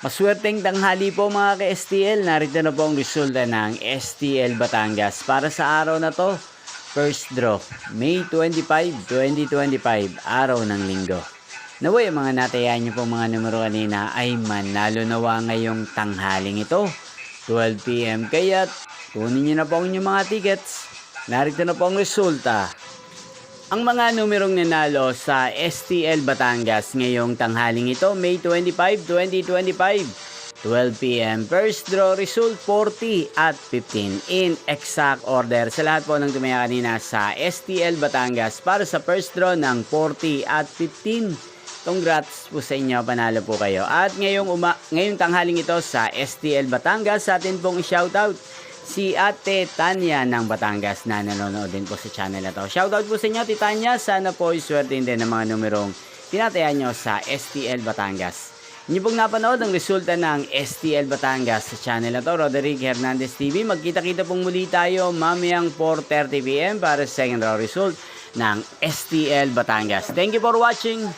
Maswerteng tanghali po mga ka-STL. Narito na po ang resulta ng STL Batangas para sa araw na to. First draw, May 25, 2025, araw ng linggo. Naway mga natayan niyo po mga numero kanina ay manalo nawa ngayong tanghaling ito. 12 PM kaya't kunin niyo na po ang inyong mga tickets. Narito na po ang resulta. Ang mga numerong nanalo sa STL Batangas ngayong tanghaling ito, May 25, 2025, 12 PM. First draw result 40 at 15 in exact order. Sa lahat po ng tumaya kanina sa STL Batangas para sa first draw ng 40 at 15. Congrats po sa inyo, panalo po kayo. At ngayong tanghaling ito sa STL Batangas, sa atin pong i-shoutout si Ate Tanya ng Batangas na nanonood din po sa channel na to. Shoutout po sa inyo, Ate Tanya. Sana po iswertein din ng mga numerong tinatayan nyo sa STL Batangas. Inyo pong napanood ang resulta ng STL Batangas sa channel na to, Roderick Hernandez TV. Magkita-kita pong muli tayo mamayang 4:30 PM para sa second round result ng STL Batangas. Thank you for watching.